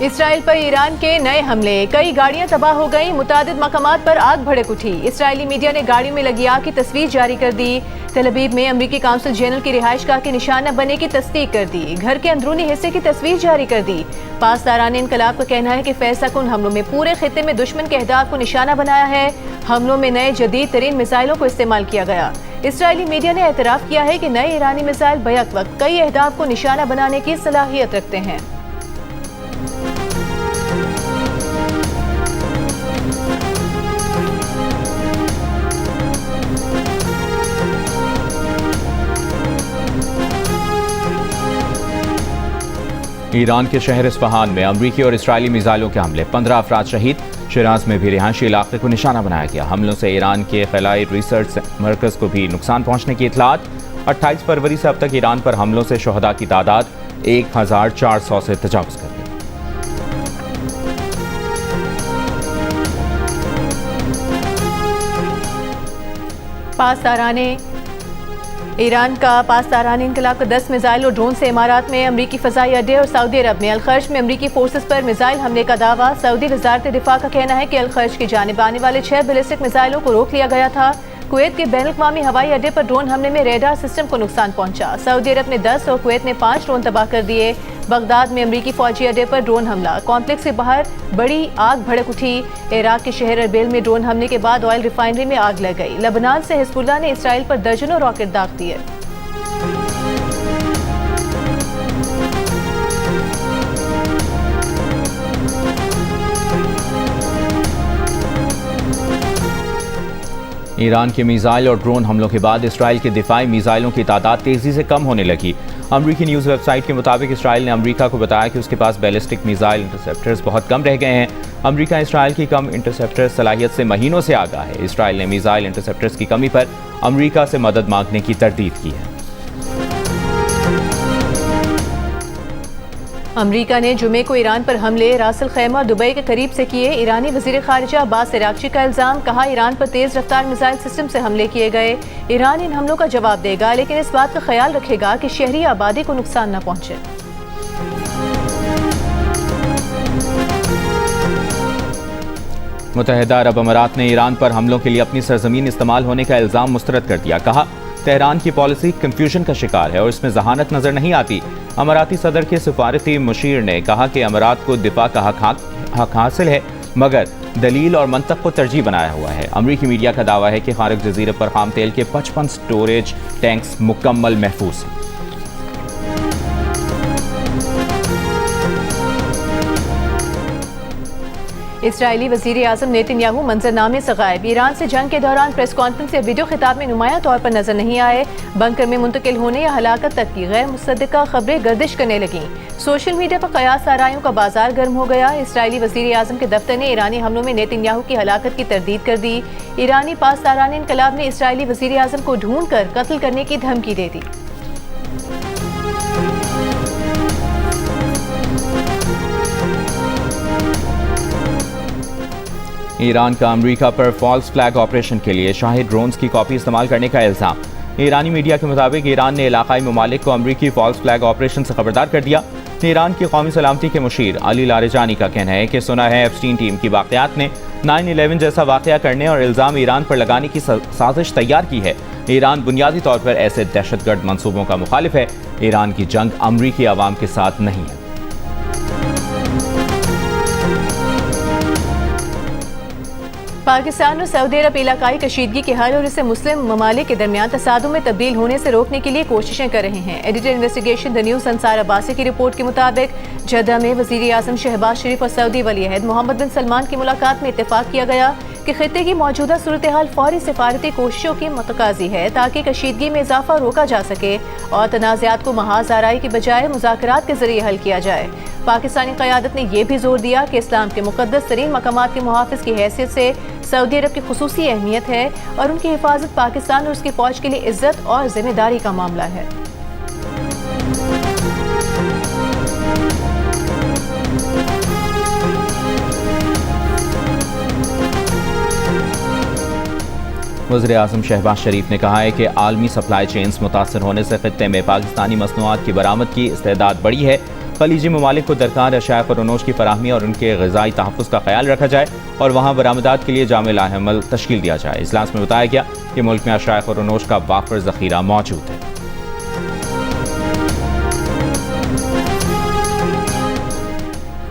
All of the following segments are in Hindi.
इसराइल पर ईरान के नए हमले, कई गाड़ियां तबाह हो गईं, मुतादिद मकामात पर आग भड़क उठी। इसराइली मीडिया ने गाड़ियों में लगी आग की तस्वीर जारी कर दी। तेल अवीव में अमरीकी काउंसिल जनरल की रिहाइशगाह के निशाना बनने की तस्दीक कर दी। घर के अंदरूनी हिस्से की तस्वीर जारी कर दी। पासदारान इनकलाब का कहना है कि फैसलाकुन हमलों में पूरे खित्ते में दुश्मन के अहदाफ को निशाना बनाया है। हमलों में नए जदीद तरीन मिसाइलों को इस्तेमाल किया गया। इसराइली मीडिया ने एतराफ़ किया है कि नए ईरानी मिसाइल बैक वक्त कई अहदाफ को निशाना बनाने की सलाहियत रखते हैं। ईरान के शहर इस्फहान में अमरीकी और इसराइली मिसाइलों के हमले, 15 अफराद शहीद। शिराज में भी रिहायशी इलाके को निशाना बनाया गया। हमलों से ईरान के खलाई रिसर्च मरकज़ को भी नुकसान पहुंचने की इतलात। 28 फरवरी से अब तक ईरान पर हमलों से शहदा की तादाद 1400 से तजावुज़ कर गई। ईरान का पासदारान इनकलाब का 10 मिसाइल और ड्रोन से इमारात में अमरीकी फ़ज़ाई अड्डे और सऊदी अरब में अलखर्ज में अमरीकी फोर्सेस पर मिसाइल हमले का दावा। सऊदी वज़ारत दिफा का कहना है कि अलखर्ज की जानिब आने वाले 6 बैलिस्टिक मिसाइलों को रोक लिया गया था। कुवैत के बैनुल-अक़वामी हवाई अड्डे पर ड्रोन हमले में रेडार सिस्टम को नुकसान पहुंचा। सऊदी अरब ने 10 और कुवैत ने 5 ड्रोन तबाह कर दिए। बगदाद में अमरीकी फौजी अड्डे पर ड्रोन हमला, कॉम्प्लेक्स के बाहर बड़ी आग भड़क उठी। इराक के शहर अरबिल में ड्रोन हमले के बाद ऑयल रिफाइनरी में आग लग गई। लेबनान से हिज़्बुल्लाह ने इसराइल पर दर्जनों रॉकेट दाग दिए। ईरान के मिसाइल और ड्रोन हमलों के बाद इसराइल के दिफाई मिसाइलों की तादाद तेज़ी से कम होने लगी। अमरीकी न्यूज़ वेबसाइट के मुताबिक इसराइल ने अमरीका को बताया कि उसके पास बैलिस्टिक मिसाइल इंटरसेप्टर्स बहुत कम रह गए हैं। अमरीका इसराइल की कम इंटरसेप्टर सलाहियत से महीनों से आगाह है। इसराइल ने मिसाइल इंटरसेप्टर्स की कमी पर अमरीका से मदद मांगने की तरदीद की है। अमरीका ने जुमे को ईरान पर हमले रासल खैमा और दुबई के करीब से किए। ईरानी वज़ीर ख़ारिजा अब्बास अराग़ची का इल्ज़ाम, कहा ईरान पर तेज़ रफ्तार मिसाइल सिस्टम से हमले किए गए। ईरान इन हमलों का जवाब देगा, लेकिन इस बात का ख्याल रखेगा कि शहरी आबादी को नुकसान न पहुंचे। मुत्तहिदा अरब अमारात ने ईरान पर हमलों के लिए अपनी सरजमीन इस्तेमाल होने का इल्ज़ाम मुस्तरद कर दिया। कहा तेहरान की पॉलिसी कंफ्यूजन का शिकार है और इसमें जहानत नजर नहीं आती। अमाराती सदर के सिफारती मुशीर ने कहा कि अमारात को दिफा का हक हासिल है, मगर दलील और मंतक को तरजीह बनाया हुआ है। अमरीकी मीडिया का दावा है कि खारिज जजीरे पर खाम तेल के 55 स्टोरेज टैंक्स मुकम्मल महफूज हैं। इसराइली वज़ीर आज़म नेतन्याहू मंजरनामे से गायब। ईरान से जंग के दौरान प्रेस कॉन्फ्रेंस या वीडियो खिताब में नुमायां तौर पर नजर नहीं आए। बंकर में मुंतकिल होने या हलाकत तक की गैर मुसद्दका खबरें गर्दिश करने लगीं। सोशल मीडिया पर कयास आराइयों का बाजार गर्म हो गया। इसराइली वज़ीर आज़म के दफ्तर ने ईरानी हमलों में नेतन्याहू की हलाकत की तरदीद कर दी। ईरानी पासदारान इनकलाब ने इसराइली वज़ीर आज़म को ढूंढ कर कत्ल करने की धमकी दे दी। ईरान का अमरीका पर फॉल्स फ्लैग ऑपरेशन के लिए शाही ड्रोन्स की कॉपी इस्तेमाल करने का इल्ज़ाम। ईरानी मीडिया के मुताबिक ईरान ने इलाकाई ममालिक को अमरीकी फॉल्स फ्लैग ऑपरेशन से खबरदार कर दिया। ईरान की कौमी सलामती के मुशीर अली लारेजानी का कहना है कि सुना है एप्स्टीन टीम की वाक़यात ने 9/11 जैसा वाक़या करने और इल्ज़ाम ईरान पर लगाने की साजिश तैयार की है। ईरान बुनियादी तौर पर ऐसे दहशतगर्द मंसूबों का मुखालिफ है। ईरान की जंग अमरीकी अवाम के साथ नहीं है। पाकिस्तान और सऊदी अरब इलाकाई कशीदगी के हल और इसे मुस्लिम ममालिक के दरमियान तसादुम में तब्दील होने से रोकने के लिए कोशिशें कर रहे हैं। Editor investigation the news Ansar Abbasi की रिपोर्ट के मुताबिक जद्दा में वज़ीर आज़म शहबाज शरीफ और सऊदी वली अहद मोहम्मद बिन सलमान की मुलाकात में इत्तेफाक किया गया कि खित्ते की मौजूदा सूरत हाल फौरी सिफारती कोशिशों की मतकाजी है, ताकि कशीदगी में इजाफा रोका जा सके और तनाज़ात को महाज आराई की बजाय मुज़ाकरात के जरिए हल किया जाए। पाकिस्तानी क़यादत ने यह भी जोर दिया कि इस्लाम के मुक़द्दस तरीन मकामात के मुहाफ़िज़ की हैसियत से सऊदी अरब की खुसूसी अहमियत है और उनकी हिफाजत पाकिस्तान और उसकी फ़ौज के लिए इज्जत और जिम्मेदारी का मामला है। वज़ीर आज़म शहबाज शरीफ ने कहा है कि आलमी सप्लाई चेन्स मुतासर होने से खित्ते में पाकिस्तानी मसनूआत की बरामद की इस्तेदाद बढ़ी है। खलीजी ममालिक को दरकार अशाया ख़ुरनोश की फराहमी और उनके ग़िज़ाई तहफ़्फ़ुज़ का ख्याल रखा जाए और वहाँ बरामदात के लिए जामे लाहेमल तश्कील दिया जाए। इजलास में बताया गया कि मुल्क में अशाया ख़ुरनोश का वाफर ज़ख़ीरा मौजूद है।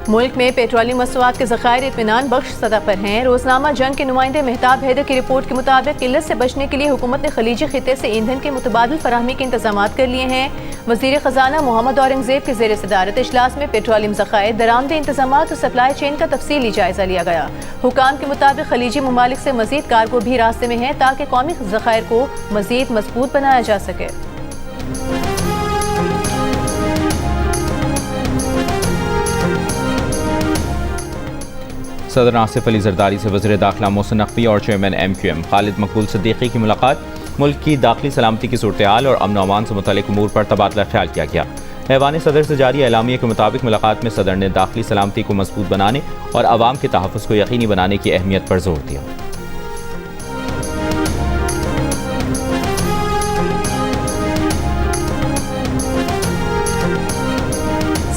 मुल्क में पेट्रोलियम मसनूआत के ज़खायर इत्मीनान बख्श सतह पर हैं। रोजनामा जंग के नुमाइंदे मेहताब हैदर की रिपोर्ट के मुताबिक किल्लत से बचने के लिए हुकूमत ने खलीजी खिते से ईंधन के मुतबादिल फराहमी के इंतजाम कर लिए हैं। वज़ीर ख़जाना मोहम्मद औरंगज़ेब के ज़ेर सदारत इजलास में पेट्रोलियम ज़खायर, दरामदी इंतजाम और सप्लाई चेन का तफसीली जायजा लिया गया। हुकाम के मुताबिक खलीजी ममालिक से मज़ीद कार्गो भी रास्ते में है ताकि कौमी ज़खायर को मज़ीद मजबूत बनाया जा सके। सदर आसिफ अली जरदारी से वज़ीर दाखिला मोहसिन नकवी और चेयरमैन MQM खालिद मकबूल सिद्दीकी की मुलाकात। मुल्क की दाखिली सलामती की सूरत हाल और अमन अमान से मुतल्लिक़ उमूर पर तबादला ख्याल किया गया। ऐवान सदर से जारी एलामिया के मुताबिक मुलाकात में सदर ने दाखिली सलामती को मजबूत बनाने और आवाम के तहफ़्फ़ुज़ को यकीनी बनाने की अहमियत पर जोर दिया।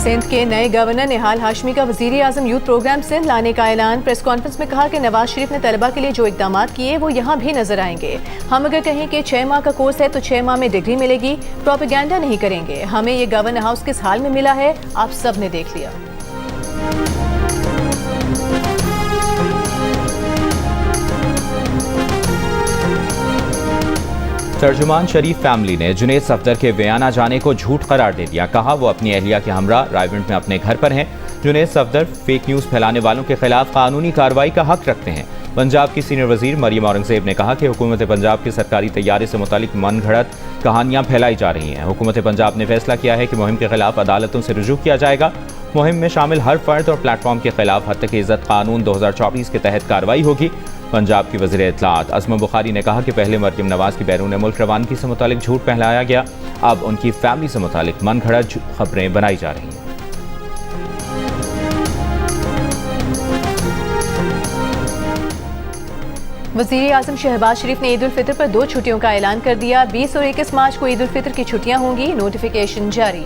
सिंध के नए गवर्नर निहाल हाशमी का वज़ीर आज़म यूथ प्रोग्राम सिंध लाने का ऐलान। प्रेस कॉन्फ्रेंस में कहा कि नवाज शरीफ ने तलबा के लिए जो इक़दाम किए वो यहाँ भी नजर आएंगे। हम अगर कहें कि 6 माह का कोर्स है तो 6 माह में डिग्री मिलेगी, प्रोपेगेंडा नहीं करेंगे। हमें ये गवर्नर हाउस किस हाल में मिला है आप सब ने देख लिया। तर्जुमान शरीफ फैमिली ने जुनेद सफदर के वियाना जाने को झूठ करार दे दिया। कहा वो अपनी अहलिया के हमरा रायविंड में अपने घर पर हैं। जुनेद सफदर फेक न्यूज़ फैलाने वालों के खिलाफ कानूनी कार्रवाई का हक रखते हैं। पंजाब की सीनियर वजीर मरियम औरंगजेब ने कहा कि हुकूमत पंजाब के सरकारी तैयारे से मुतालिक मन घड़त कहानियां फैलाई जा रही हैं। हुकूमत पंजाब ने फैसला किया है कि मुहिम के खिलाफ अदालतों से रुजू किया जाएगा। मुहिम में शामिल हर फर्द और प्लेटफॉर्म के खिलाफ हत्या इज़्ज़त कानून 2024 के तहत कार्रवाई होगी। पंजाब की वज़ीर इत्तलाआत अज़मा बुखारी ने कहा कि पहले मरियम नवाज की बैरून मुल्क रवानगी से मुतालिक झूठ फैलाया गया, अब उनकी फैमिली से मुतालिक मन घड़त खबरें बनाई जा रही हैं। वज़ीर आज़म शहबाज शरीफ ने ईद उल फितर पर 2 छुट्टियों का ऐलान कर दिया। 20 और 21 मार्च को ईद उल फितर की छुट्टियां होंगी, नोटिफिकेशन जारी।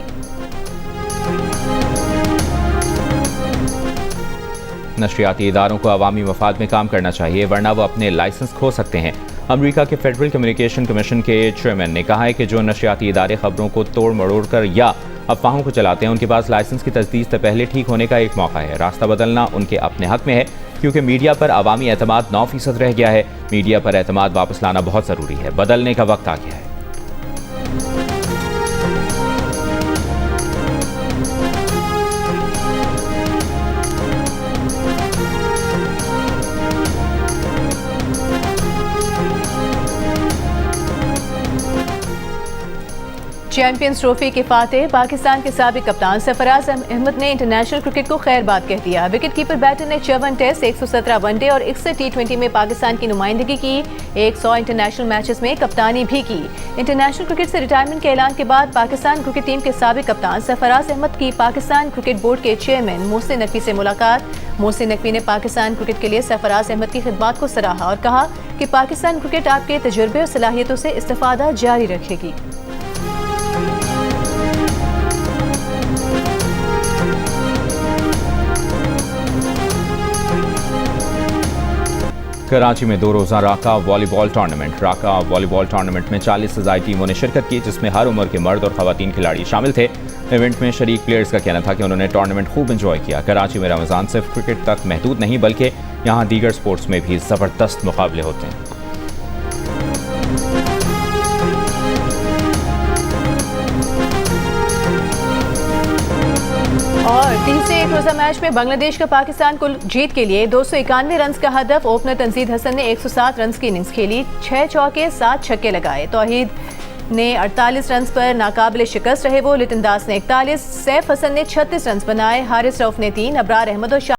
नशरियाती इदारों को अवामी मफाद में काम करना चाहिए वरना वो अपने लाइसेंस खो सकते हैं। अमेरिका के फेडरल कम्युनिकेशन कमीशन के चेयरमैन ने कहा है कि जो नशरियाती इदारे खबरों को तोड़ मरोड़ कर या अफवाहों को चलाते हैं उनके पास लाइसेंस की तजदीद से पहले ठीक होने का एक मौका है। रास्ता बदलना उनके अपने हक में है क्योंकि मीडिया पर अवामी एतमाद 9% रह गया है। मीडिया पर एतमाद वापस लाना बहुत ज़रूरी है। बदलने का वक्त आ गया है। चैंपियंस ट्रॉफी के फातेह पाकिस्तान के साबिक कप्तान सरफराज अहमद ने इंटरनेशनल क्रिकेट को खैरबाद कह दिया। विकेट कीपर बैटर ने 54 टेस्ट, 117 वनडे और 61 T20 में पाकिस्तान की नुमाइंदगी की। 100 इंटरनेशनल मैचेस में कप्तानी भी की। इंटरनेशनल क्रिकेट से रिटायरमेंट के ऐलान के बाद पाकिस्तान क्रिकेट टीम के साबिक कप्तान सरफराज अहमद की पाकिस्तान क्रिकेट बोर्ड के चेयरमैन मोहसिन नकवी से मुलाकात। मोहसिन नकवी ने पाकिस्तान क्रिकेट के लिए सरफराज अहमद की खिदमत को सराहा और कहा कि पाकिस्तान क्रिकेट आपके तजुर्बे और सलाहियतों से इस्तिफादा जारी रखेगी। कराची में 2 रोज़ा राका वॉलीबॉल टूर्नामेंट। राका वॉलीबॉल टूर्नामेंट में 40 से ज़ायद टीमों ने शिरकत की जिसमें हर उम्र के मर्द और ख़वातीन खिलाड़ी शामिल थे। इवेंट में शरीक प्लेयर्स का कहना था कि उन्होंने टूर्नामेंट खूब एंजॉय किया। कराची में रमज़ान सिर्फ क्रिकेट तक महदूद नहीं बल्कि यहाँ दीगर स्पोर्ट्स में भी ज़बरदस्त मुकाबले होते हैं। और तीसरे एक रोजा मैच में बांग्लादेश का पाकिस्तान को जीत के लिए 291 रन का हदफ। ओपनर तंजीद हसन ने 107 रन की इनिंग्स खेली, 6 चौके 7 छक्के लगाए। तौहीद ने 48 रन पर नाकाबिले शिकस्त रहे वो। लितिन दास ने 41, सैफ हसन ने 36 रन बनाए। हारिस रऊफ ने 3, अबरार अहमद और